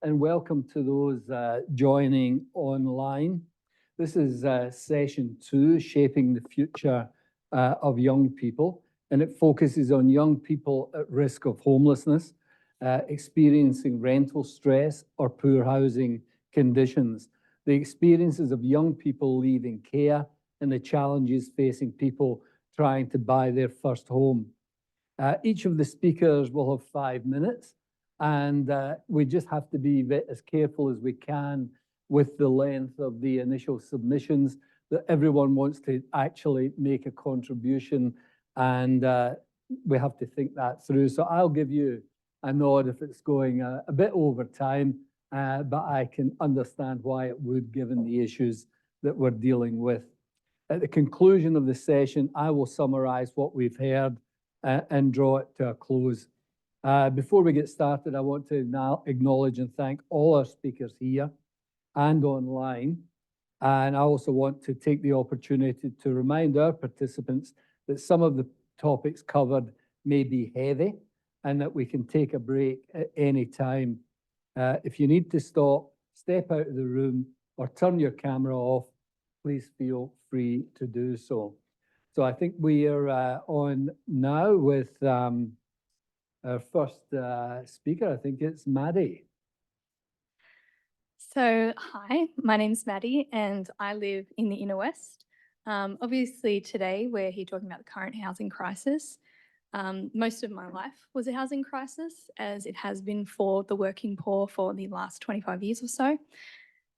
and welcome to those joining online. This is session 2, Shaping the Future of Young People, and it focuses on young people at risk of homelessness, experiencing rental stress or poor housing conditions, the experiences of young people leaving care, and the challenges facing people trying to buy their first home. Each of the speakers will have 5 minutes, and we just have to be as careful as we can with the length of the initial submissions, that everyone wants to actually make a contribution, and we have to think that through. So I'll give you a nod if it's going a bit over time, but I can understand why it would, given the issues that we're dealing with. At the conclusion of the session, I will summarize what we've heard and draw it to a close. Before we get started, I want to now acknowledge and thank all our speakers here and online. And I also want to take the opportunity to remind our participants that some of the topics covered may be heavy and that we can take a break at any time. If you need to stop, step out of the room or turn your camera off, please feel free to do so. So I think we are on now with our first speaker. I think it's Maddie. So, hi, my name's Maddie and I live in the Inner West. Obviously today we're here talking about the current housing crisis. Most of my life was a housing crisis, as it has been for the working poor for the last 25 years or so.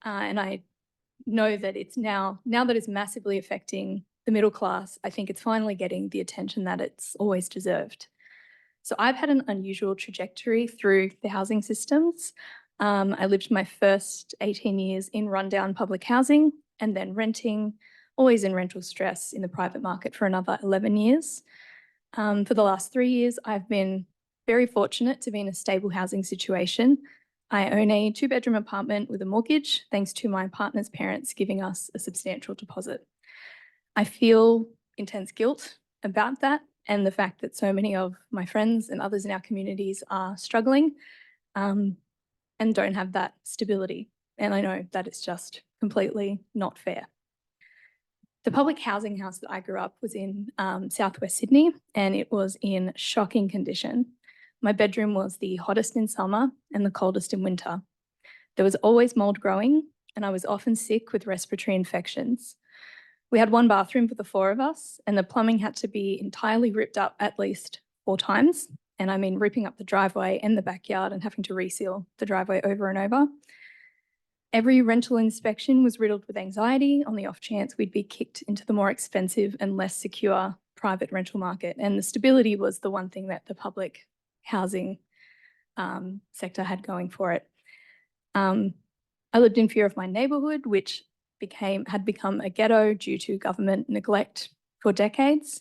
And I know that it's now that it's massively affecting the middle class, I think it's finally getting the attention that it's always deserved. So I've had an unusual trajectory through the housing systems. I lived my first 18 years in rundown public housing and then renting, always in rental stress in the private market for another 11 years. For the last 3 years, I've been very fortunate to be in a stable housing situation. I own a 2-bedroom apartment with a mortgage, thanks to my partner's parents giving us a substantial deposit. I feel intense guilt about that and the fact that so many of my friends and others in our communities are struggling and don't have that stability. And I know that it's just completely not fair. The public housing house that I grew up was in southwest Sydney, and it was in shocking condition. My bedroom was the hottest in summer and the coldest in winter. There was always mold growing, and I was often sick with respiratory infections. We had 1 bathroom for the 4 of us, and the plumbing had to be entirely ripped up at least 4 times. And I mean ripping up the driveway and the backyard and having to reseal the driveway over and over. Every rental inspection was riddled with anxiety on the off chance we'd be kicked into the more expensive and less secure private rental market. And the stability was the one thing that the public housing sector had going for it. I lived in fear of my neighbourhood, which had become a ghetto due to government neglect for decades.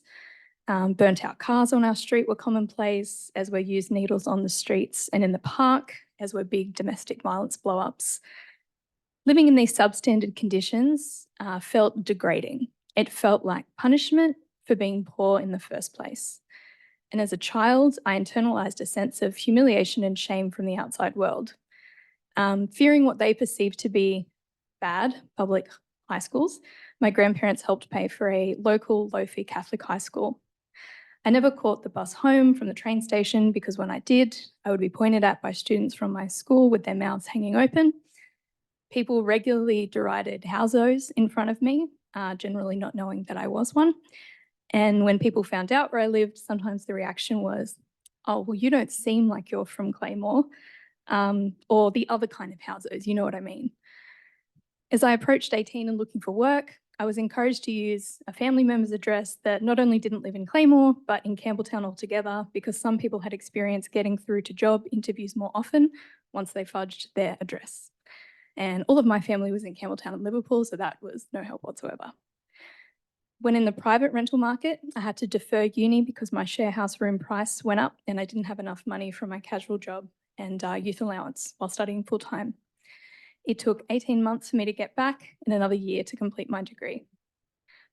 Burnt out cars on our street were commonplace, as were used needles on the streets and in the park, as were big domestic violence blow-ups. Living in these substandard conditions felt degrading. It felt like punishment for being poor in the first place. And as a child, I internalized a sense of humiliation and shame from the outside world. Fearing what they perceived to be bad public high schools, my grandparents helped pay for a local low-fee Catholic high school. I never caught the bus home from the train station because when I did, I would be pointed at by students from my school with their mouths hanging open. People regularly derided housos in front of me, generally not knowing that I was one. And when people found out where I lived, sometimes the reaction was, "Oh, well, you don't seem like you're from Claymore," or the other kind of housos, you know what I mean. As I approached 18 and looking for work, I was encouraged to use a family member's address that not only didn't live in Claymore, but in Campbelltown altogether, because some people had experienced getting through to job interviews more often once they fudged their address. And all of my family was in Campbelltown and Liverpool, so that was no help whatsoever. When in the private rental market, I had to defer uni because my share house room price went up and I didn't have enough money from my casual job and youth allowance while studying full-time. It took 18 months for me to get back and another year to complete my degree.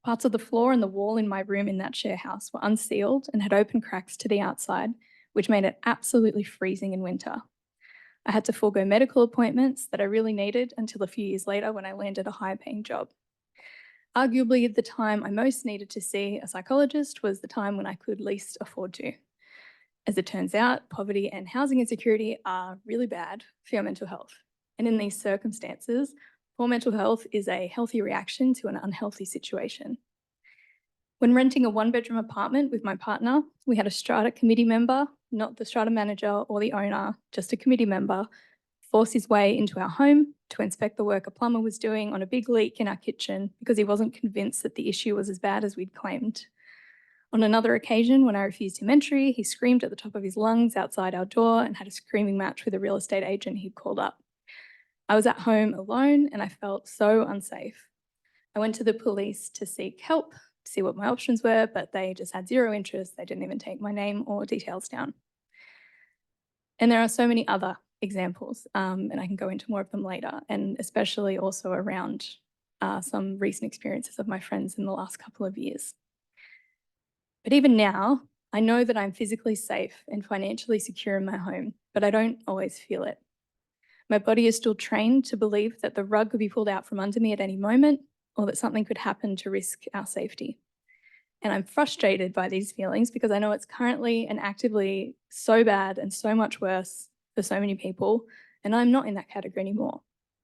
Parts of the floor and the wall in my room in that share house were unsealed and had open cracks to the outside, which made it absolutely freezing in winter. I had to forego medical appointments that I really needed until a few years later when I landed a higher paying job. Arguably, the time I most needed to see a psychologist was the time when I could least afford to. As it turns out, poverty and housing insecurity are really bad for your mental health. And in these circumstances, poor mental health is a healthy reaction to an unhealthy situation. When renting a one-bedroom apartment with my partner, we had a strata committee member, not the strata manager or the owner, just a committee member, force his way into our home to inspect the work a plumber was doing on a big leak in our kitchen because he wasn't convinced that the issue was as bad as we'd claimed. On another occasion, when I refused him entry, he screamed at the top of his lungs outside our door and had a screaming match with a real estate agent he'd called up. I was at home alone and I felt so unsafe. I went to the police to seek help, to see what my options were, but they just had zero interest. They didn't even take my name or details down. And there are so many other examples, and I can go into more of them later, and especially also around some recent experiences of my friends in the last couple of years. But even now, I know that I'm physically safe and financially secure in my home, but I don't always feel it. My body is still trained to believe that the rug could be pulled out from under me at any moment, or that something could happen to risk our safety. And I'm frustrated by these feelings because I know it's currently and actively so bad and so much worse for so many people, and I'm not in that category anymore.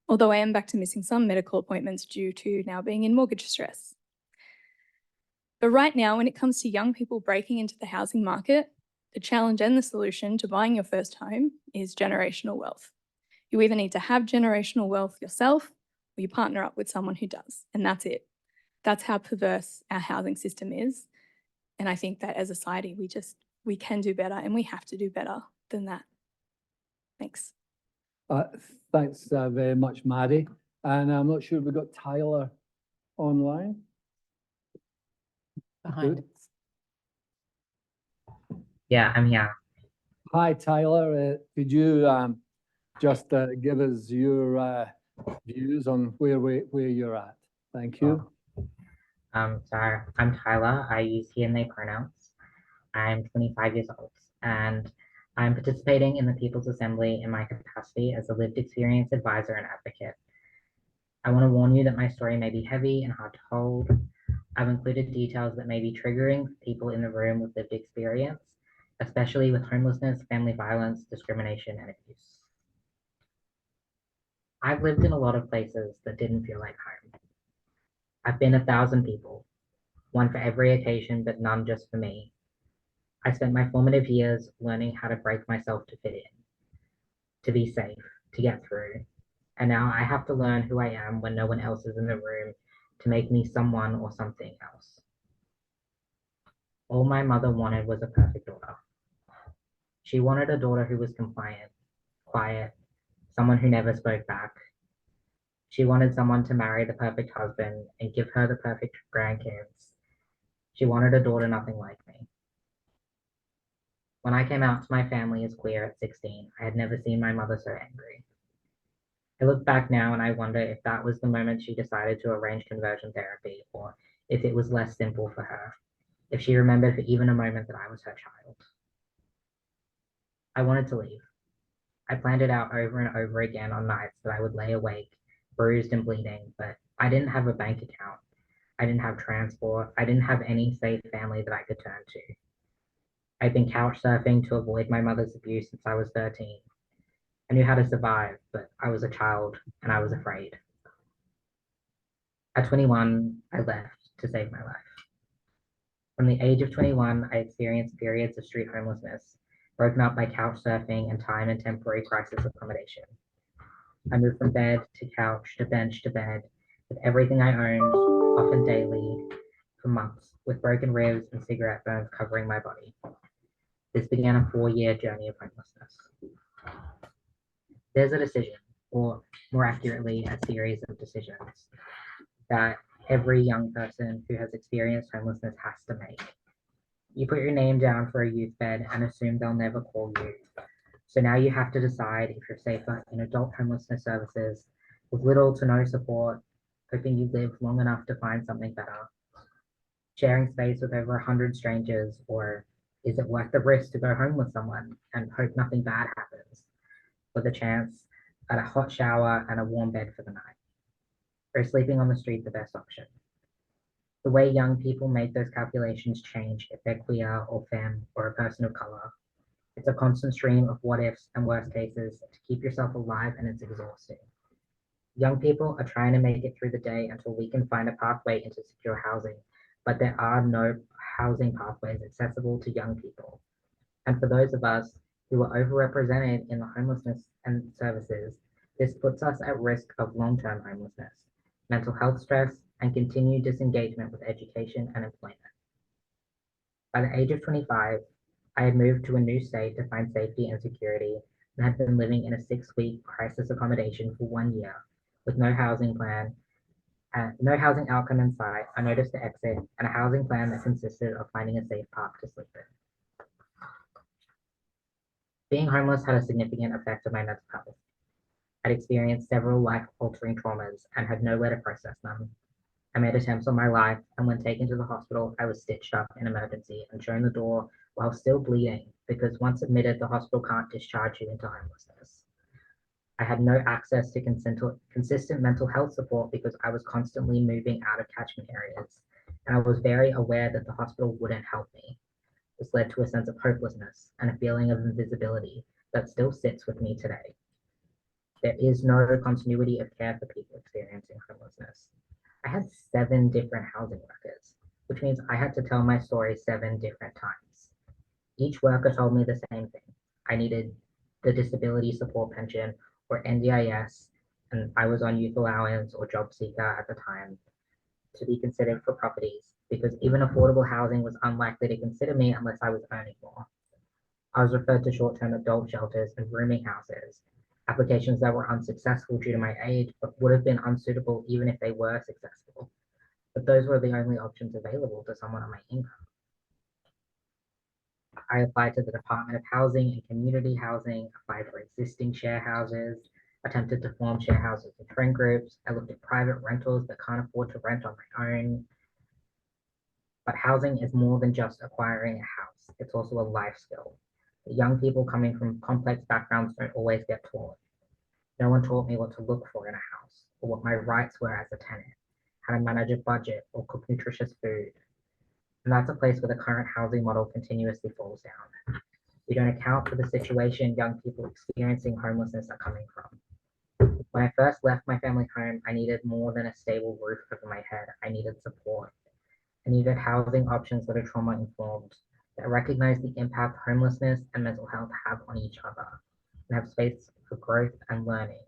Although I am back to missing some medical appointments due to now being in mortgage stress. But right now, when it comes to young people breaking into the housing market, the challenge and the solution to buying your first home is generational wealth. You either need to have generational wealth yourself or you partner up with someone who does, and that's it. That's how perverse our housing system is. And I think that as a society, we can do better and we have to do better than that. Thanks. Thanks very much, Maddie. And I'm not sure we've got Tyler online. Behind. Yeah, I'm here. Hi, Tyler. Could you just give us your views on where you're at? Thank you. Sorry, I'm Tyler. I use he and they pronouns. I'm 25 years old and I'm participating in the People's Assembly in my capacity as a lived experience advisor and advocate. I want to warn you that my story may be heavy and hard to hold. I've included details that may be triggering for people in the room with lived experience, especially with homelessness, family violence, discrimination, and abuse. I've lived in a lot of places that didn't feel like home. I've been 1,000 people, one for every occasion, but none just for me. I spent my formative years learning how to break myself to fit in, to be safe, to get through. And now I have to learn who I am when no one else is in the room to make me someone or something else. All my mother wanted was a perfect daughter. She wanted a daughter who was compliant, quiet, someone who never spoke back. She wanted someone to marry the perfect husband and give her the perfect grandkids. She wanted a daughter nothing like me. When I came out to my family as queer at 16, I had never seen my mother so angry. I look back now and I wonder if that was the moment she decided to arrange conversion therapy, or if it was less simple for her, if she remembered for even a moment that I was her child. I wanted to leave. I planned it out over and over again on nights that I would lay awake, bruised and bleeding, but I didn't have a bank account. I didn't have transport. I didn't have any safe family that I could turn to. I'd been couch surfing to avoid my mother's abuse since I was 13. I knew how to survive, but I was a child and I was afraid. At 21, I left to save my life. From the age of 21, I experienced periods of street homelessness, broken up by couch surfing and time and temporary crisis accommodation. I moved from bed to couch to bench to bed with everything I owned, often daily, for months, with broken ribs and cigarette burns covering my body. This began a 4-year journey of homelessness. There's a decision, or more accurately, a series of decisions, that every young person who has experienced homelessness has to make. You put your name down for a youth bed and assume they'll never call you. So now you have to decide if you're safer in adult homelessness services with little to no support, hoping you live long enough to find something better, sharing space with over 100 strangers, or is it worth the risk to go home with someone and hope nothing bad happens? with a chance at a hot shower and a warm bed for the night? Or is sleeping on the street the best option? The way young people make those calculations change if they're queer or femme or a person of color. It's a constant stream of what ifs and worst cases to keep yourself alive, and it's exhausting. Young people are trying to make it through the day until we can find a pathway into secure housing, but there are no housing pathways accessible to young people. And for those of us who are overrepresented in the homelessness and services, this puts us at risk of long-term homelessness, mental health stress, and continued disengagement with education and employment. By the age of 25, I had moved to a new state to find safety and security and had been living in a 6-week crisis accommodation for 1 year with no housing plan, no housing outcome in sight, a notice to exit, and a housing plan that consisted of finding a safe park to sleep in. Being homeless had a significant effect on my mental health. I'd experienced several life-altering traumas and had nowhere to process them. I made attempts on my life, and when taken to the hospital, I was stitched up in emergency and shown the door while still bleeding because once admitted, the hospital can't discharge you into homelessness. I had no access to consistent mental health support because I was constantly moving out of catchment areas, and I was very aware that the hospital wouldn't help me. This led to a sense of hopelessness and a feeling of invisibility that still sits with me today. There is no continuity of care for people experiencing homelessness. I had 7 different housing workers, which means I had to tell my story 7 different times. Each worker told me the same thing. I needed the disability support pension or NDIS, and I was on youth allowance or job seeker at the time to be considered for properties because even affordable housing was unlikely to consider me unless I was earning more. I was referred to short-term adult shelters and rooming houses, applications that were unsuccessful due to my age, but would have been unsuitable even if they were successful. But those were the only options available to someone on my income. I applied to the Department of Housing and Community Housing, applied for existing share houses, attempted to form share houses with friend groups. I looked at private rentals that can't afford to rent on my own. But housing is more than just acquiring a house. It's also a life skill. The young people coming from complex backgrounds don't always get taught. No one taught me what to look for in a house, or what my rights were as a tenant, how to manage a budget or cook nutritious food. And that's a place where the current housing model continuously falls down. We don't account for the situation young people experiencing homelessness are coming from. When I first left my family home, I needed more than a stable roof over my head. I needed support. I needed housing options that are trauma informed, that recognize the impact homelessness and mental health have on each other, and have space for growth and learning.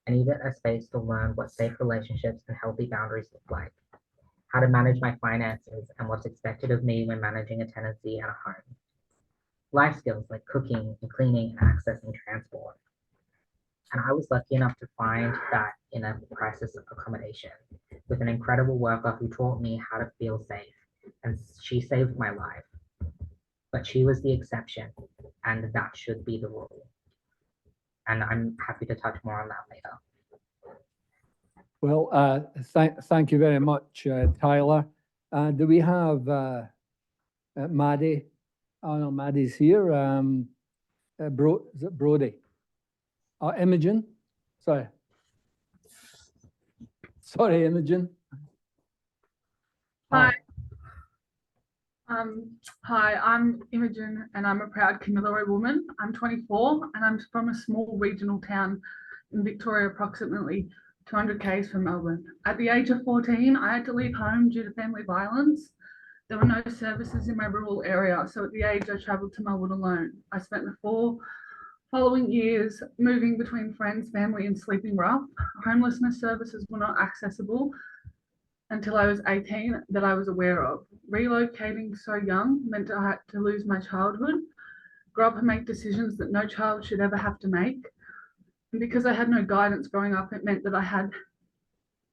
I needed a space to learn what safe relationships and healthy boundaries look like, how to manage my finances, and what's expected of me when managing a tenancy and a home. Life skills like cooking and cleaning and accessing transport. And I was lucky enough to find that in a crisis accommodation with an incredible worker who taught me how to feel safe. And she saved my life. But she was the exception, and that should be the rule. And I'm happy to touch more on that later. Well, thank you very much, Tyler. Do we have Maddie? Oh no, Maddie's here. Is it Brody? Oh, Imogen? Sorry. Sorry, Imogen. Hi. Hi, I'm Imogen and I'm a proud Kamilaroi woman. I'm 24 and I'm from a small regional town in Victoria, approximately 200 k's from Melbourne. At the age of 14, I had to leave home due to family violence. There were no services in my rural area, so at the age I travelled to Melbourne alone. I spent the 4 following years moving between friends, family and sleeping rough. Homelessness services were not accessible until I was 18 that I was aware of. Relocating so young meant I had to lose my childhood, grow up and make decisions that no child should ever have to make. And because I had no guidance growing up, it meant that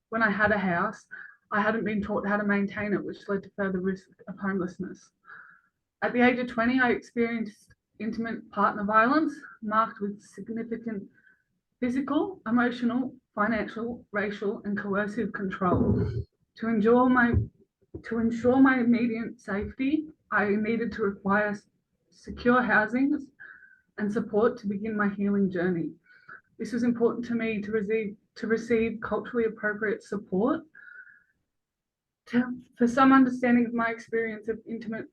when I had a house, I hadn't been taught how to maintain it, which led to further risk of homelessness. At the age of 20, I experienced intimate partner violence marked with significant physical, emotional, financial, racial, and coercive control. To ensure my immediate safety, I needed to acquire secure housing and support to begin my healing journey. This was important to me to receive culturally appropriate support for some understanding of my experience of intimate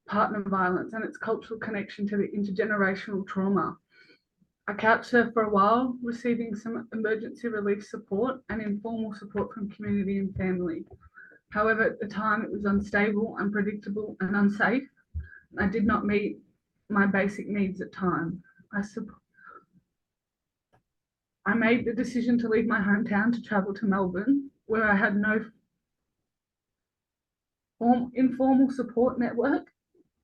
partner violence and its cultural connection to the intergenerational trauma. I couch surfed for a while, receiving some emergency relief support and informal support from community and family. However, at the time it was unstable, unpredictable, and unsafe. I did not meet my basic needs at time. I made the decision to leave my hometown to travel to Melbourne, where I had no informal support network.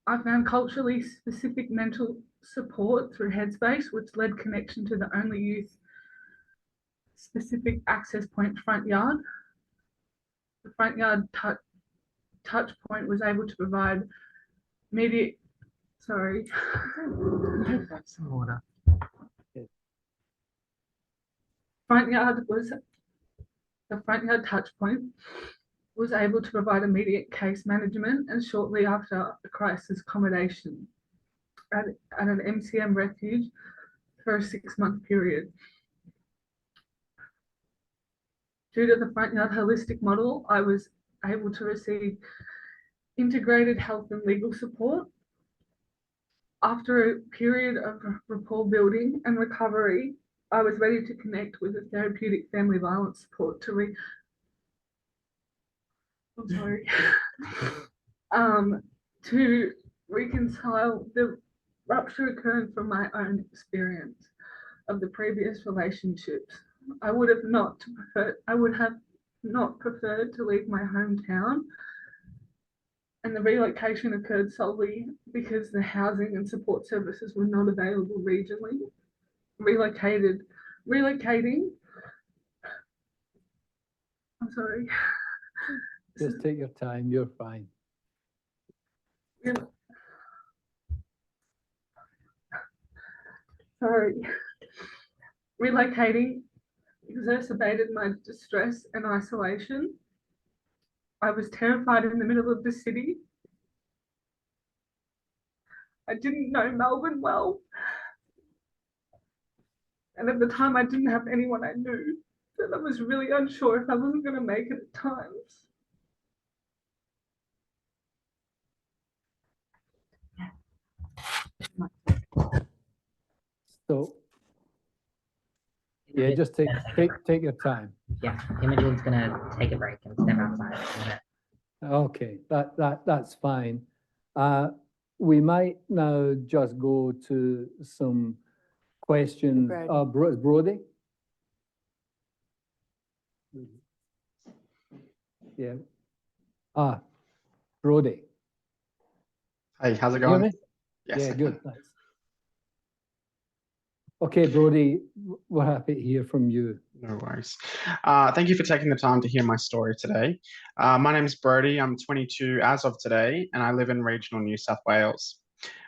I found culturally specific mental support through Headspace, which led connection to the only youth specific access point, Front Yard. The Front Yard touch point was able to provide immediate, sorry. Some water. The Front Yard touch point was able to provide immediate case management and shortly after a crisis accommodation at an MCM refuge for a 6-month period. Due to the Front Yard holistic model, I was able to receive integrated health and legal support. After a period of rapport building and recovery, I was ready to connect with a therapeutic family violence support to reconcile the rupture occurring from my own experience of the previous relationships. I would have not preferred to leave my hometown, and the relocation occurred solely because the housing and support services were not available regionally. Relocating, I'm sorry. Just take your time, you're fine. Sorry. Relocating exacerbated my distress and isolation. I was terrified in the middle of the city. I didn't know Melbourne well. And at the time, I didn't have anyone I knew. And I was really unsure if I wasn't going to make it at times. So, yeah, just take your time. Yeah, Imogen's gonna take a break and step outside in a minute. Okay, that's fine. We might now just go to some questions. Brody? Yeah. Brody. Hey, how's it Can you hear going? me? Yes, Yeah, I good, can. thanks. Okay, Brody, we're happy to hear from you. No worries. Thank you for taking the time to hear my story today. My name is Brody. I'm 22 as of today, and I live in regional New South Wales.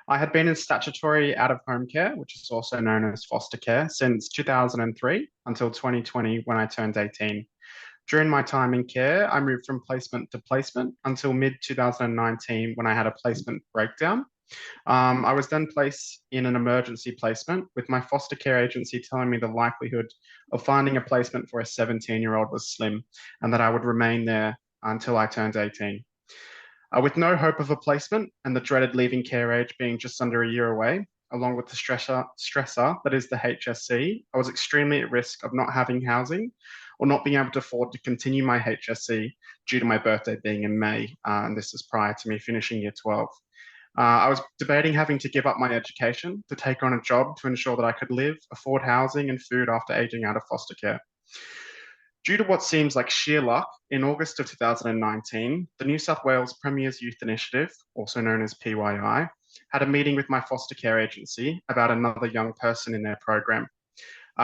I had been in statutory out-of-home care, which is also known as foster care, since 2003 until 2020 when I turned 18. During my time in care, I moved from placement to placement until mid-2019 when I had a placement breakdown. I was then placed in an emergency placement with my foster care agency telling me the likelihood of finding a placement for a 17-year-old was slim and that I would remain there until I turned 18. With no hope of a placement and the dreaded leaving care age being just under a year away, along with the stressor that is the HSC, I was extremely at risk of not having housing or not being able to afford to continue my HSC due to my birthday being in May, and this is prior to me finishing year 12. I was debating having to give up my education to take on a job to ensure that I could live, afford housing and food after aging out of foster care. Due to what seems like sheer luck, in August of 2019, the New South Wales Premier's Youth Initiative, also known as PYI, had a meeting with my foster care agency about another young person in their program.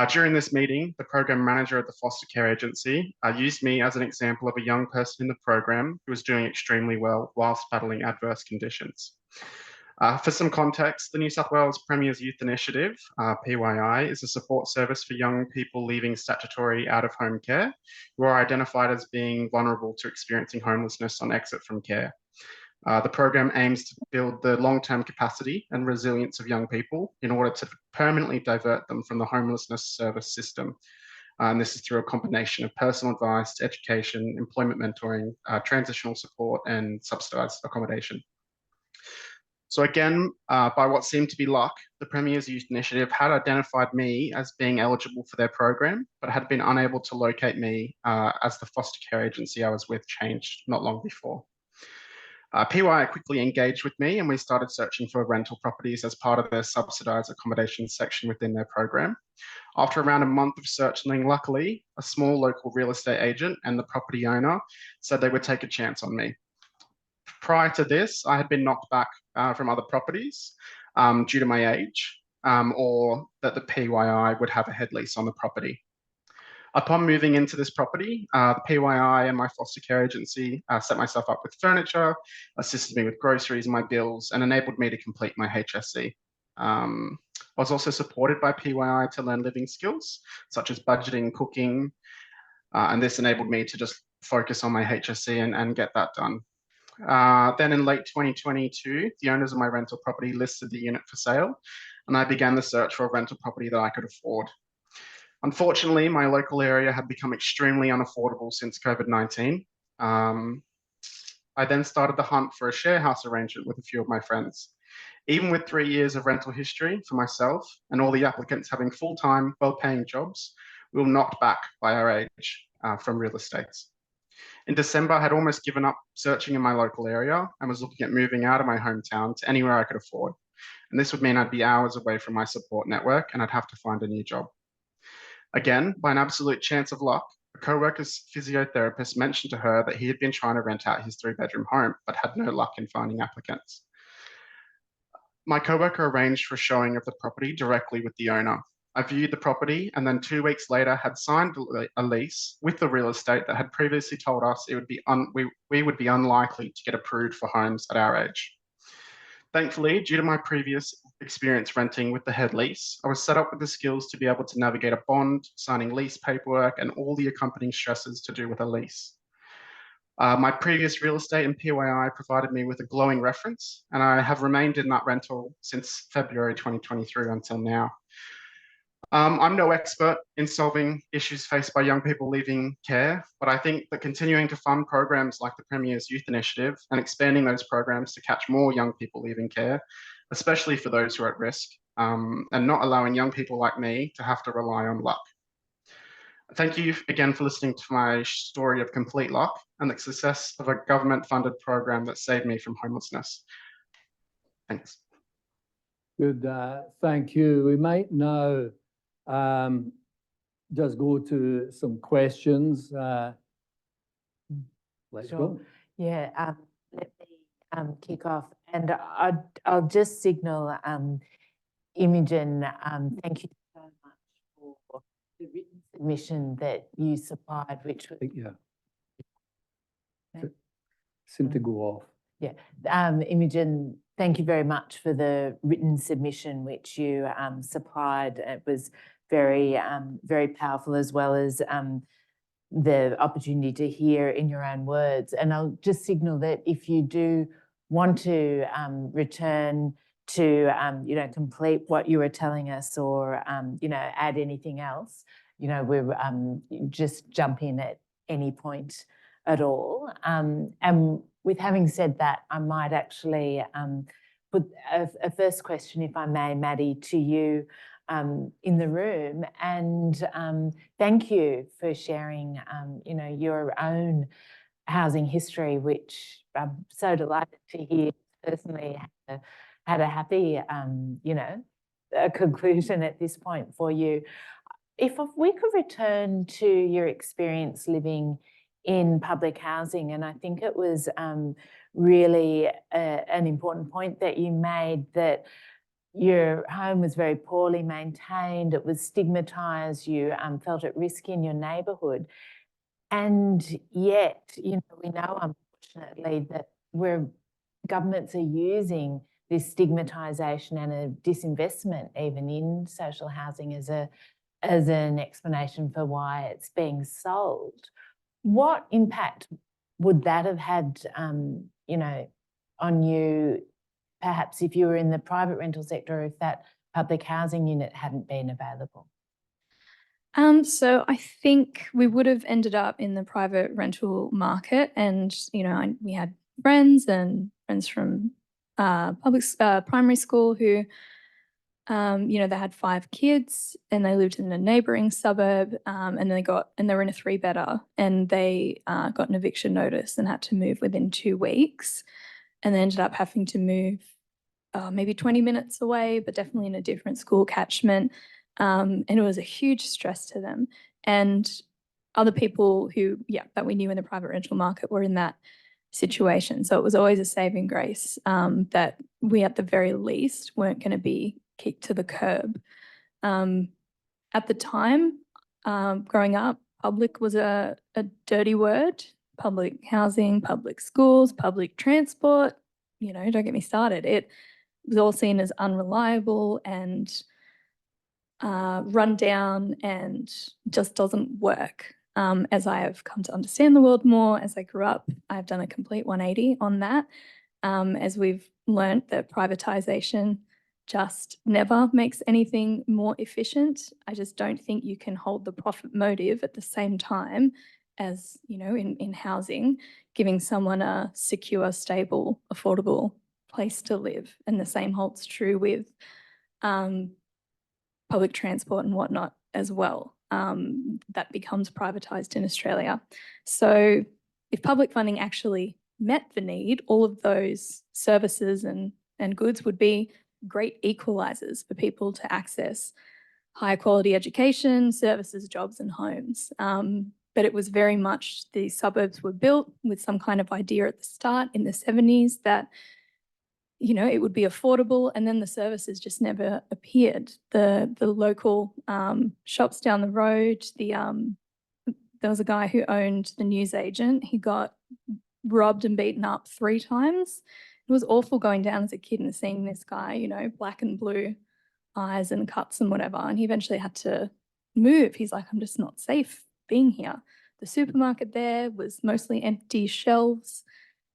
During this meeting, the program manager at the foster care agency used me as an example of a young person in the program who was doing extremely well whilst battling adverse conditions. For some context, the New South Wales Premier's Youth Initiative, PYI, is a support service for young people leaving statutory out-of-home care who are identified as being vulnerable to experiencing homelessness on exit from care. The program aims to build the long-term capacity and resilience of young people in order to permanently divert them from the homelessness service system. And this is through a combination of personal advice, education, employment mentoring, transitional support, and subsidised accommodation. So again, by what seemed to be luck, the Premier's Youth Initiative had identified me as being eligible for their program, but had been unable to locate me as the foster care agency I was with changed not long before. PY quickly engaged with me and we started searching for rental properties as part of their subsidised accommodation section within their program. After around a month of searching, luckily, a small local real estate agent and the property owner said they would take a chance on me. Prior to this, I had been knocked back from other properties due to my age, or that the PYI would have a head lease on the property. Upon moving into this property, the PYI and my foster care agency set myself up with furniture, assisted me with groceries and my bills, and enabled me to complete my HSC. I was also supported by PYI to learn living skills, such as budgeting, cooking, and this enabled me to just focus on my HSC and get that done. Then in late 2022, the owners of my rental property listed the unit for sale, and I began the search for a rental property that I could afford. Unfortunately, my local area had become extremely unaffordable since COVID-19. I then started the hunt for a share house arrangement with a few of my friends. Even with 3 years of rental history for myself and all the applicants having full-time, well-paying jobs, we were knocked back by our age from real estate. In December, I had almost given up searching in my local area and was looking at moving out of my hometown to anywhere I could afford. And this would mean I'd be hours away from my support network and I'd have to find a new job. Again, by an absolute chance of luck, a co-worker's physiotherapist mentioned to her that he had been trying to rent out his 3-bedroom home, but had no luck in finding applicants. My co-worker arranged for a showing of the property directly with the owner. I viewed the property and then 2 weeks later had signed a lease with the real estate that had previously told us it would be we would be unlikely to get approved for homes at our age. Thankfully, due to my previous experience renting with the head lease, I was set up with the skills to be able to navigate a bond, signing lease paperwork, and all the accompanying stresses to do with a lease. My previous real estate and PYI provided me with a glowing reference, and I have remained in that rental since February 2023 until now. I'm no expert in solving issues faced by young people leaving care, but I think that continuing to fund programs like the Premier's Youth Initiative and expanding those programs to catch more young people leaving care, especially for those who are at risk, and not allowing young people like me to have to rely on luck. Thank you again for listening to my story of complete luck and the success of a government-funded program that saved me from homelessness. Thanks. Good, thank you. We might now just go to some questions. Let's Sure. go. Yeah, let me kick off, and I'll just signal Imogen, thank you so much for the written submission that you supplied, which was Yeah. Seem to go off. yeah. Imogen, thank you very much for the written submission which you supplied. It was very, very powerful, as well as the opportunity to hear in your own words. And I'll just signal that if you do want to return to, complete what you were telling us, or, add anything else, we're just jump in at any point at all. And with having said that, I might actually put a first question, if I may, Maddie, to you in the room. And thank you for sharing, your own housing history, which I'm so delighted to hear personally had a happy, a conclusion at this point for you. If we could return to your experience living in public housing, and I think it was really an important point that you made, that your home was very poorly maintained, it was stigmatised, you felt at risk in your neighbourhood. And yet, we know, unfortunately, that governments are using this stigmatisation and a disinvestment even in social housing as an explanation for why it's being sold. What impact would that have had, on you, perhaps if you were in the private rental sector, if that public housing unit hadn't been available? So I think we would have ended up in the private rental market, and we had friends from primary school who, they had 5 kids and they lived in a neighboring suburb, and they were in a 3-bedder, and they got an eviction notice and had to move within 2 weeks, and they ended up having to move maybe 20 minutes away, but definitely in a different school catchment. And it was a huge stress to them. And other people who, that we knew in the private rental market were in that situation. So it was always a saving grace that we, at the very least, weren't going to be kicked to the curb. At the time, growing up, public was a dirty word. Public housing, public schools, public transport, don't get me started. It was all seen as unreliable and run down and just doesn't work. As I have come to understand the world more, as I grew up, I've done a complete 180 on that. As we've learnt that privatisation just never makes anything more efficient. I just don't think you can hold the profit motive at the same time as, in housing, giving someone a secure, stable, affordable place to live. And the same holds true with public transport and whatnot as well. That becomes privatised in Australia. So if public funding actually met the need, all of those services and goods would be great equalisers for people to access higher quality education, services, jobs and homes. But it was very much the suburbs were built with some kind of idea at the start in the 70s that it would be affordable, and then the services just never appeared. The local shops down the road, there was a guy who owned the newsagent. He got robbed and beaten up 3 times. It was awful going down as a kid and seeing this guy, black and blue eyes and cuts and whatever. And he eventually had to move. He's like, I'm just not safe being here. The supermarket there was mostly empty shelves.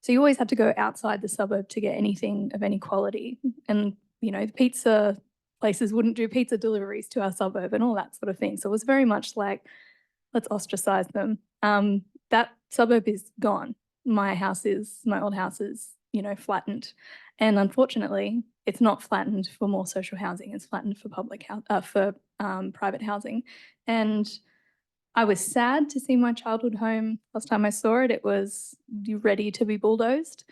So you always had to go outside the suburb to get anything of any quality. And, the pizza places wouldn't do pizza deliveries to our suburb and all that sort of thing. So it was very much like, let's ostracize them. That suburb is gone. My old house is, flattened. And unfortunately, it's not flattened for more social housing. It's flattened for private housing. And I was sad to see my childhood home. Last time I saw it, it was ready to be bulldozed.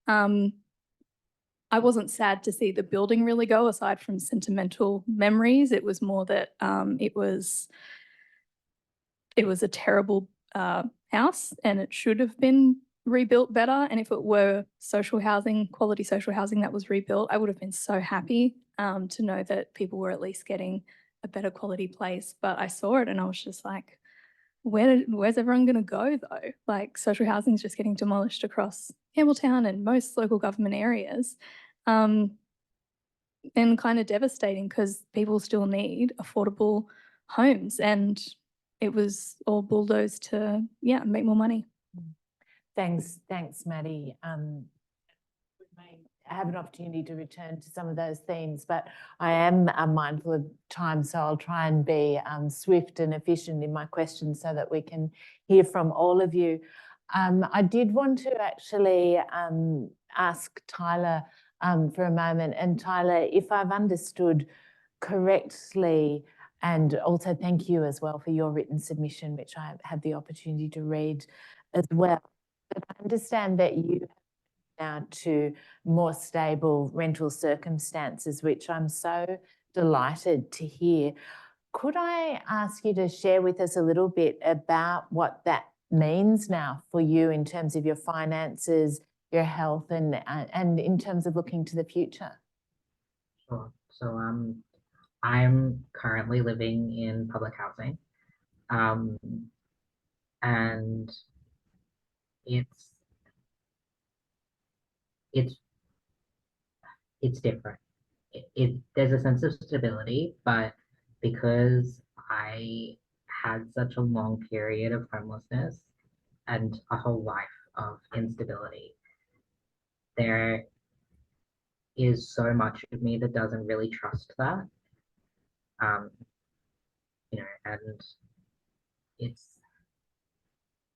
I wasn't sad to see the building really go, aside from sentimental memories. It was more that it was a terrible house, and it should have been rebuilt better. And if it were social housing, quality social housing that was rebuilt, I would have been so happy to know that people were at least getting a better quality place. But I saw it and I was just like, where's everyone going to go though? Like, social housing is just getting demolished across Campbelltown and most local government areas. And kind of devastating because people still need affordable homes, and it was all bulldozed to, make more money. Thanks, Maddie. We may have an opportunity to return to some of those themes, but I am mindful of time, so I'll try and be swift and efficient in my questions so that we can hear from all of you. I did want to actually ask Tyler for a moment. And Tyler, if I've understood correctly, and also thank you as well for your written submission, which I had the opportunity to read as well. But I understand that you now to more stable rental circumstances, which I'm so delighted to hear. Could I ask you to share with us a little bit about what that means now for you in terms of your finances, your health, and in terms of looking to the future? Sure. So I'm currently living in public housing, and it's different. There's a sense of stability, but because I had such a long period of homelessness and a whole life of instability, there is so much of me that doesn't really trust that. And it's,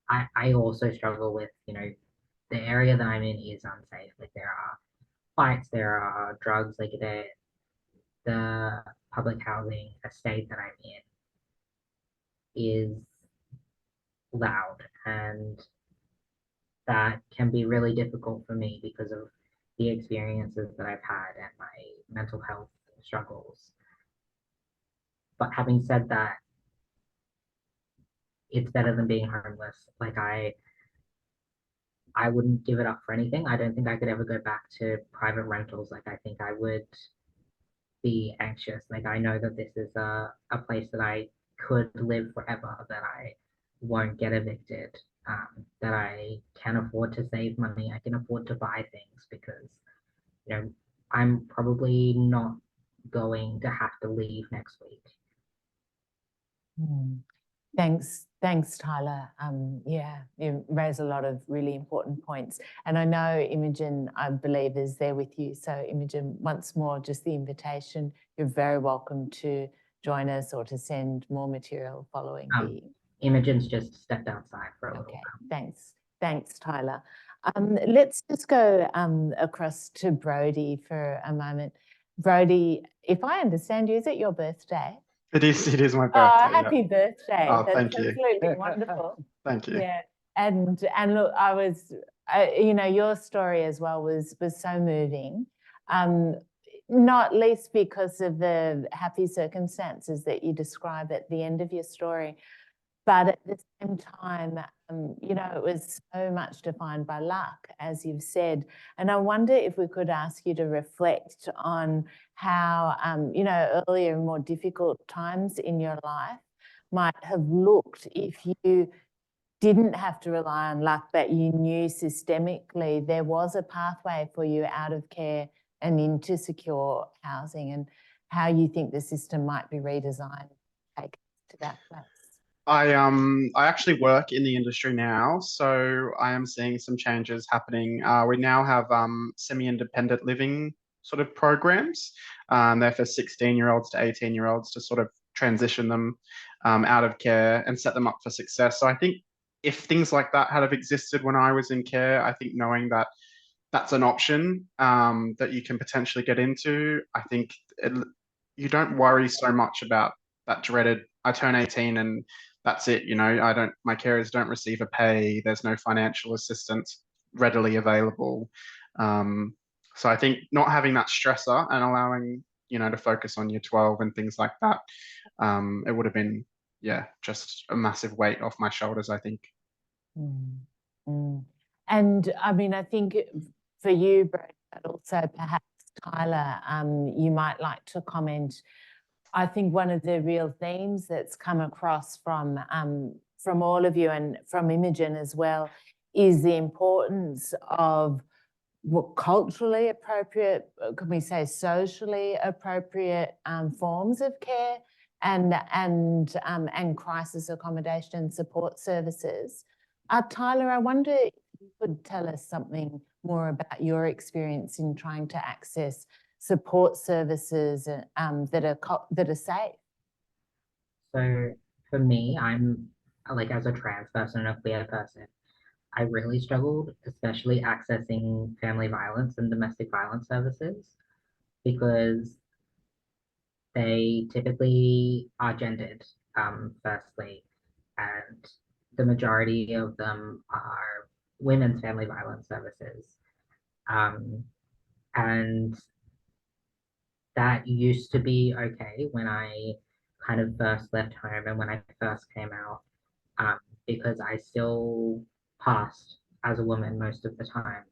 I also struggle with, the area that I'm in is unsafe. Like there are fights, there are drugs, like the public housing estate that I'm in is loud, and that can be really difficult for me because of the experiences that I've had and my mental health struggles. But having said that, it's better than being homeless. Like I wouldn't give it up for anything. I don't think I could ever go back to private rentals. Like I think I would be anxious. Like I know that this is a place that I could live forever, that I won't get evicted, that I can afford to save money. I can afford to buy things because, I'm probably not going to have to leave next week. Thanks, Tyler. Yeah, you raise a lot of really important points. And I know Imogen, I believe, is there with you. So Imogen, once more, just the invitation. You're very welcome to join us or to send more material following the... Imogen's just stepped outside for a little while. Thanks, Tyler. Let's just go across to Brodie for a moment. Brodie, if I understand you, is it your birthday? It is my birthday. Oh, happy birthday. Oh, That's thank you. absolutely wonderful. Thank you. Yeah. And look, I was, your story as well was so moving, not least because of the happy circumstances that you describe at the end of your story. But at the same time, it was so much defined by luck, as you've said. And I wonder if we could ask you to reflect on how, earlier more difficult times in your life might have looked if you didn't have to rely on luck, but you knew systemically there was a pathway for you out of care and into secure housing, and how you think the system might be redesigned to take us to that place. I actually work in the industry now, so I am seeing some changes happening. We now have semi-independent living sort of programs. They're for 16-year-olds to 18-year-olds to sort of transition them out of care and set them up for success. So I think if things like that had have existed when I was in care, I think knowing that that's an option that you can potentially get into, I think you don't worry so much about that dreaded, I turn 18 and that's it, my carers don't receive a pay, there's no financial assistance readily available. So I think not having that stressor and allowing, to focus on year 12 and things like that, it would have been, just a massive weight off my shoulders, I think. And I mean, I think for you, Brett, but also perhaps Tyler, you might like to comment. I think one of the real themes that's come across from all of you and from Imogen as well is the importance of what culturally appropriate, can we say socially appropriate forms of care and crisis accommodation support services. Tyler, I wonder if you could tell us something more about your experience in trying to access support services that are safe. So for me, I'm like, as a trans person and a queer person, I really struggled, especially accessing family violence and domestic violence services, because they typically are gendered, firstly, and the majority of them are women's family violence services. And that used to be okay when I kind of first left home and when I first came out, because I still passed as a woman most of the time.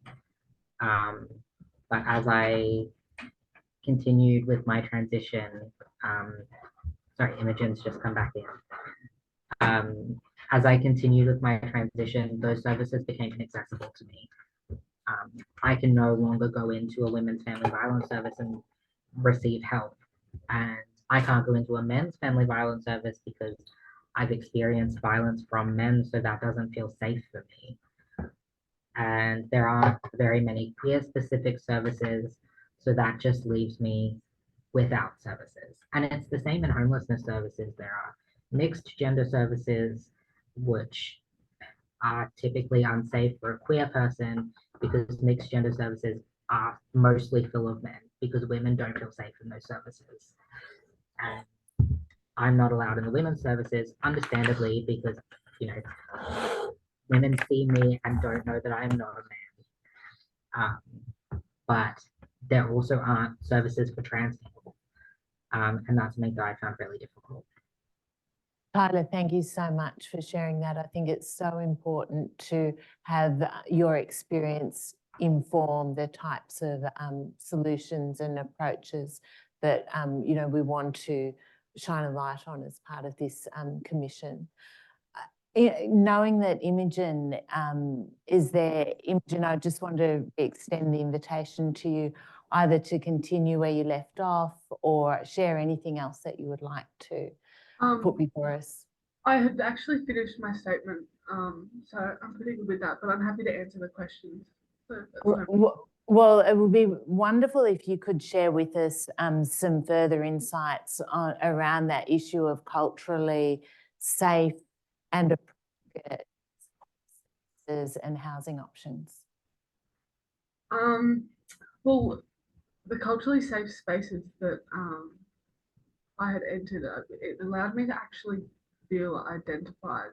But as I continued with my transition, sorry, Imogen's just come back in. As I continued with my transition, those services became inaccessible to me. I can no longer go into a women's family violence service and receive help. And I can't go into a men's family violence service because I've experienced violence from men, so that doesn't feel safe for me. and there aren't very many queer specific services, so that just leaves me without services. And it's the same in homelessness services. There are mixed gender services, which are typically unsafe for a queer person because mixed gender services are mostly full of men because women don't feel safe in those services. And I'm not allowed in the women's services, understandably, because, you know, women see me and don't know that I am not a man. But there also aren't services for trans people. And that's something that I found really difficult. Tyler, thank you so much for sharing that. I think it's so important to have your experience inform the types of solutions and approaches that you know, we want to shine a light on as part of this commission. Knowing that Imogen is there, Imogen, I just want to extend the invitation to you either to continue where you left off or share anything else that you would like to put before us. I had actually finished my statement, so I'm pretty good with that, but I'm happy to answer the questions. So Well, it would be wonderful if you could share with us some further insights around that issue of culturally safe and appropriate services and housing options. Well, the culturally safe spaces that I had entered, it allowed me to actually feel identified.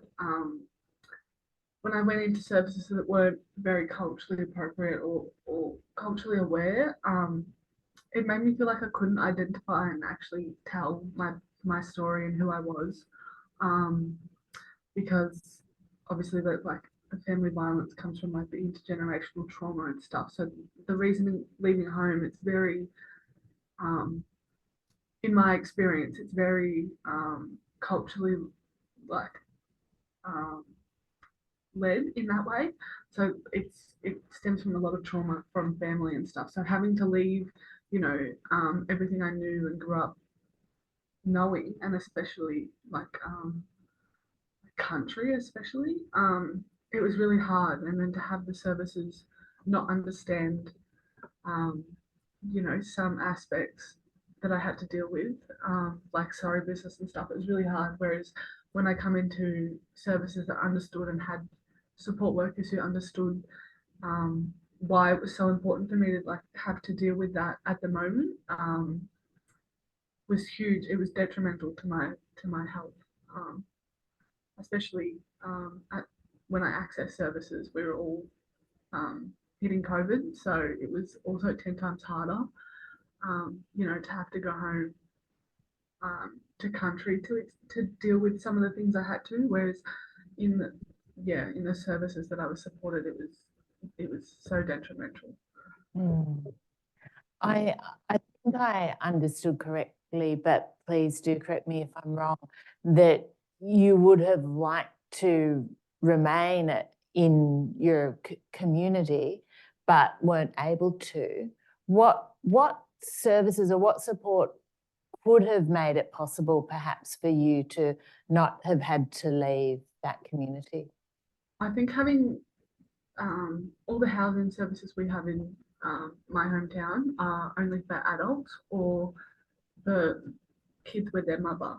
When I went into services that weren't very culturally appropriate or culturally aware, it made me feel like I couldn't identify and actually tell my story and who I was, because obviously that like the family violence comes from like the intergenerational trauma and stuff. So the reason leaving home, it's very, in my experience, it's very culturally like led in that way. So it stems from a lot of trauma from family and stuff. So having to leave, you know, everything I knew and grew up knowing, and especially like country, especially, it was really hard. And then to have the services not understand, you know, some aspects that I had to deal with, like sorry business and stuff, it was really hard. Whereas when I come into services that understood and had support workers who understood why it was so important for me to like have to deal with that at the moment, was huge. It was detrimental to my health, especially when I accessed services. We were all hitting COVID, so it was also 10 times harder. You know, to have to go home to country to deal with some of the things I had to. Whereas in the services that I was supported, it was so detrimental. I think I understood correctly, but please do correct me if I'm wrong, that you would have liked to remain in your community, but weren't able to. What services or what support could have made it possible perhaps for you to not have had to leave that community? I think having all the housing services we have in my hometown are only for adults or the kids with their mother.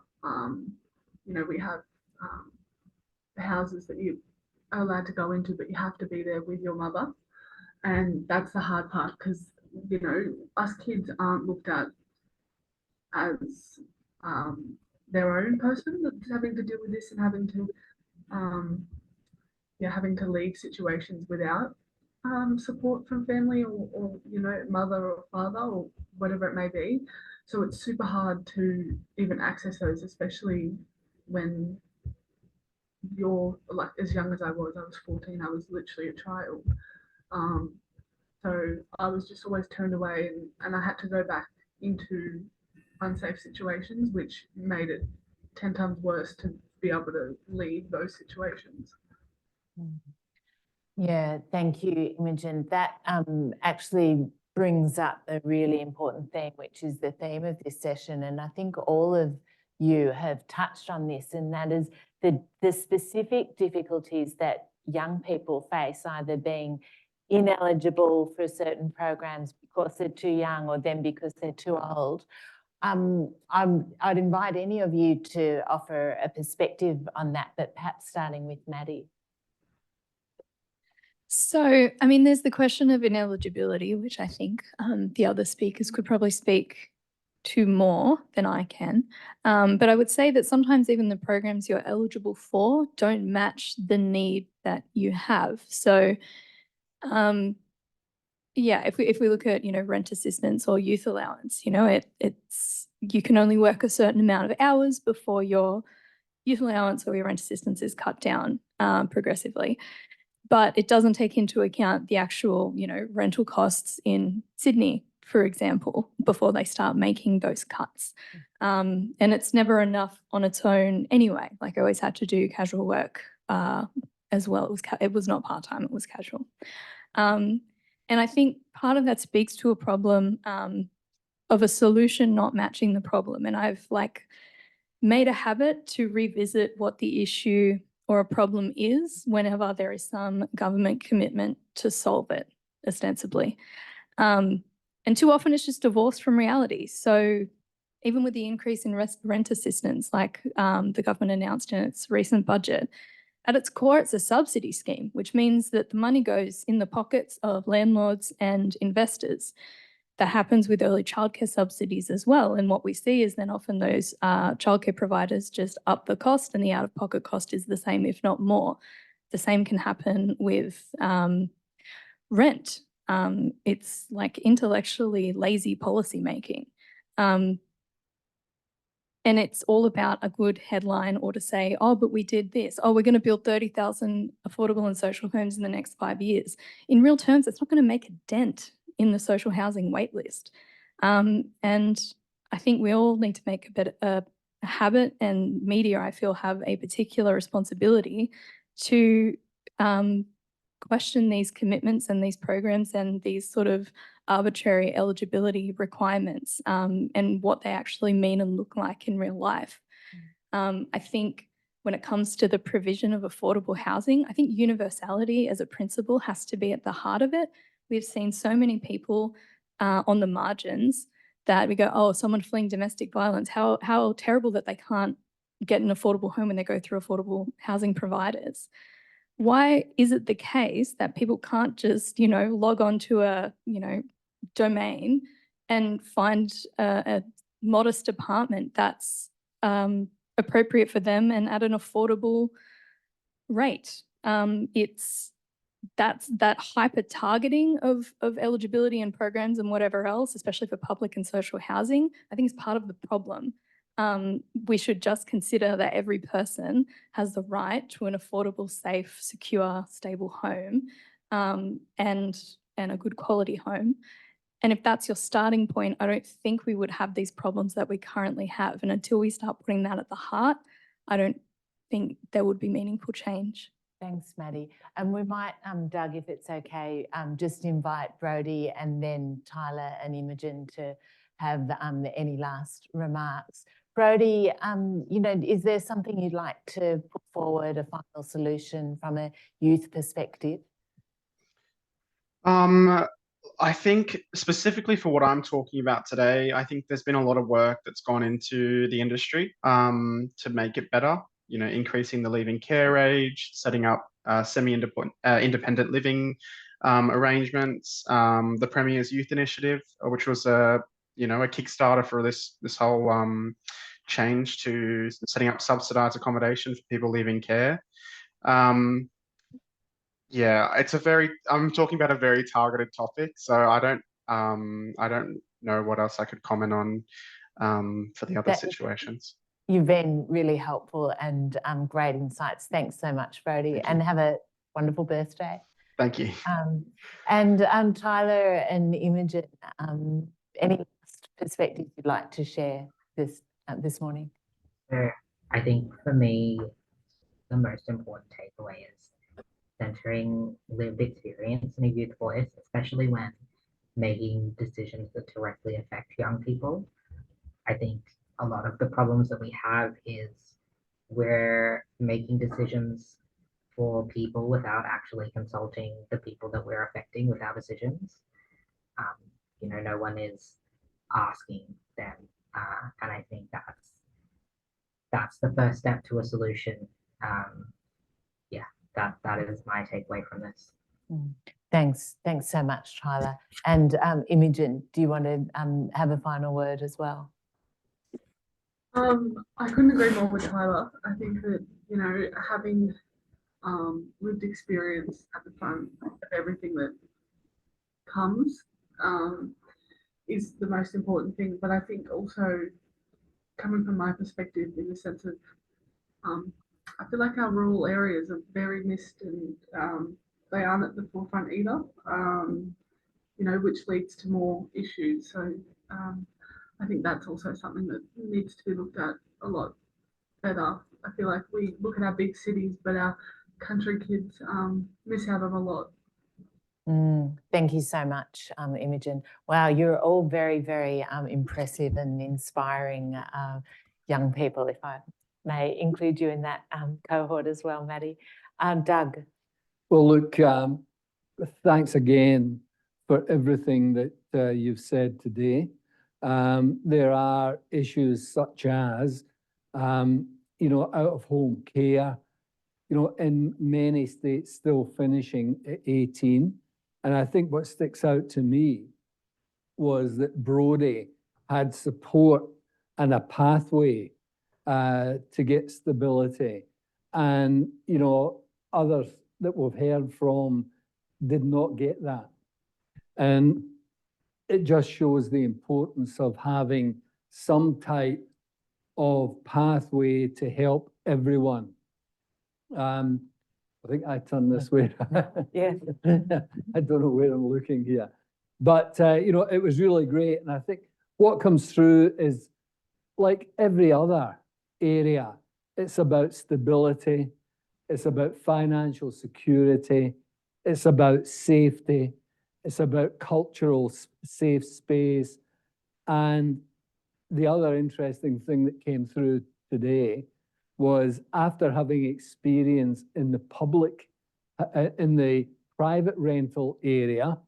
You know, we have the houses that you are allowed to go into, but you have to be there with your mother. And that's the hard part because, you know, us kids aren't looked at as their own person that's having to deal with this and having to leave situations without support from family or you know, mother or father or whatever it may be. So it's super hard to even access those, especially when you're like as young as I was 14. I was literally a child. So I was just always turned away, and I had to go back into unsafe situations, which made it 10 times worse to be able to leave those situations. Yeah, thank you, Imogen. That actually brings up a really important theme, which is the theme of this session. And I think all of you have touched on this, and that is the specific difficulties that young people face, either being ineligible for certain programs because they're too young or then because they're too old. I'd invite any of you to offer a perspective on that, but perhaps starting with Maddie. So, I mean, there's the question of ineligibility, which I think the other speakers could probably speak to more than I can. But I would say that sometimes even the programs you're eligible for don't match the need that you have. So, yeah, if we look at, rent assistance or youth allowance, it's you can only work a certain amount of hours before your youth allowance or your rent assistance is cut down progressively. But it doesn't take into account the actual, rental costs in Sydney, for example, before they start making those cuts. And it's never enough on its own anyway. Like I always had to do casual work as well. It was not part-time, it was casual. And I think part of that speaks to a problem of a solution not matching the problem. And I've made a habit to revisit what the issue or a problem is whenever there is some government commitment to solve it, ostensibly. And too often it's just divorced from reality. So even with the increase in rent assistance, like the government announced in its recent budget, at its core, it's a subsidy scheme, which means that the money goes in the pockets of landlords and investors. That happens with early childcare subsidies as well. And what we see is then often those childcare providers just up the cost, and the out-of-pocket cost is the same, if not more. The same can happen with rent. It's like intellectually lazy policymaking. And it's all about a good headline, or to say, oh, but we did this. Oh, we're going to build 30,000 affordable and social homes in the next 5 years. In real terms, it's not going to make a dent in the social housing wait list. And I think we all need to make a habit, and media, I feel, have a particular responsibility to question these commitments and these programs and these sort of arbitrary eligibility requirements and what they actually mean and look like in real life. I think when it comes to the provision of affordable housing, I think universality as a principle has to be at the heart of it. We've seen so many people on the margins that we go, oh, someone fleeing domestic violence, how terrible that they can't get an affordable home when they go through affordable housing providers. Why is it the case that people can't just, log on to a, domain and find a modest apartment that's appropriate for them and at an affordable rate? That's that hyper targeting of eligibility and programs and whatever else, especially for public and social housing, I think is part of the problem. We should just consider that every person has the right to an affordable, safe, secure, stable home, and a good quality home. And if that's your starting point, I don't think we would have these problems that we currently have. And until we start putting that at the heart, I don't think there would be meaningful change. Thanks, Maddie. And we might, Doug, if it's okay, just invite Brodie and then Tyler and Imogen to have any last remarks. Brodie, is there something you'd like to put forward, a final solution from a youth perspective? I think specifically for what I'm talking about today, I think there's been a lot of work that's gone into the industry to make it better, increasing the leaving care age, setting up semi-independent living arrangements, the Premier's Youth Initiative, which was a Kickstarter for this whole change to setting up subsidized accommodation for people leaving care. Yeah, I'm talking about a very targeted topic, so I don't know what else I could comment on for the other situations. You've been really helpful and great insights. Thanks so much, Brodie, and have a wonderful birthday. Thank you. And Tyler and Imogen, any perspective you'd like to share this morning? I think for me, the most important takeaway is centering lived experience in a youth voice, especially when making decisions that directly affect young people. I think a lot of the problems that we have is we're making decisions for people without actually consulting the people that we're affecting with our decisions. You know, no one is asking them, and I think that's the first step to a solution. Yeah, that is my takeaway from this. Thanks so much, Tyler. And Imogen, do you want to have a final word as well? I couldn't agree more with Tyler. I think that, you know, having lived experience at the front of everything that comes is the most important thing. But I think also coming from my perspective in the sense of I feel like our rural areas are very missed and they aren't at the forefront either, you know, which leads to more issues. So I think that's also something that needs to be looked at a lot better. I feel like we look at our big cities, but our country kids miss out on a lot. Thank you so much, Imogen. Wow, you're all very, very impressive and inspiring young people, if I may include you in that cohort as well, Maddie. Doug. Well, look, thanks again for everything that you've said today. There are issues such as, you know, out-of-home care, you know, in many states still finishing at 18. And I think what sticks out to me was that Brodie had support and a pathway to get stability. And, you know, others that we've heard from did not get that. And it just shows the importance of having some type of pathway to help everyone. I think I turn this way. Yeah. I don't know where I'm looking here. But, you know, it was really great. And I think what comes through is like every other area, it's about stability. It's about financial security. It's about safety. It's about cultural safe space. And the other interesting thing that came through today was after having experience in the public, in the private rental area,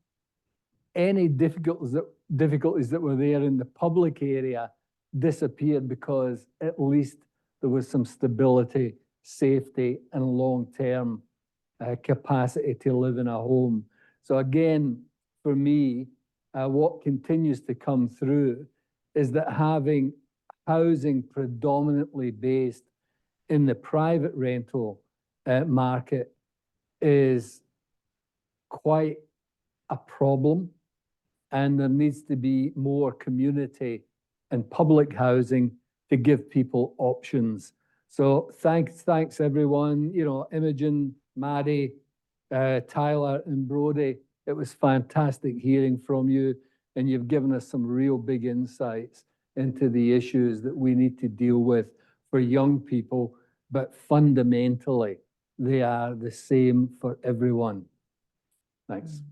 any difficulties that were there in the public area disappeared because at least there was some stability, safety, and long-term capacity to live in a home. So again, for me, what continues to come through is that having housing predominantly based in the private rental market is quite a problem, and there needs to be more community and public housing to give people options. So thanks everyone. You know, Imogen, Maddie, Tyler, and Brodie. It was fantastic hearing from you, and you've given us some real big insights into the issues that we need to deal with for young people, but fundamentally, they are the same for everyone. Thanks.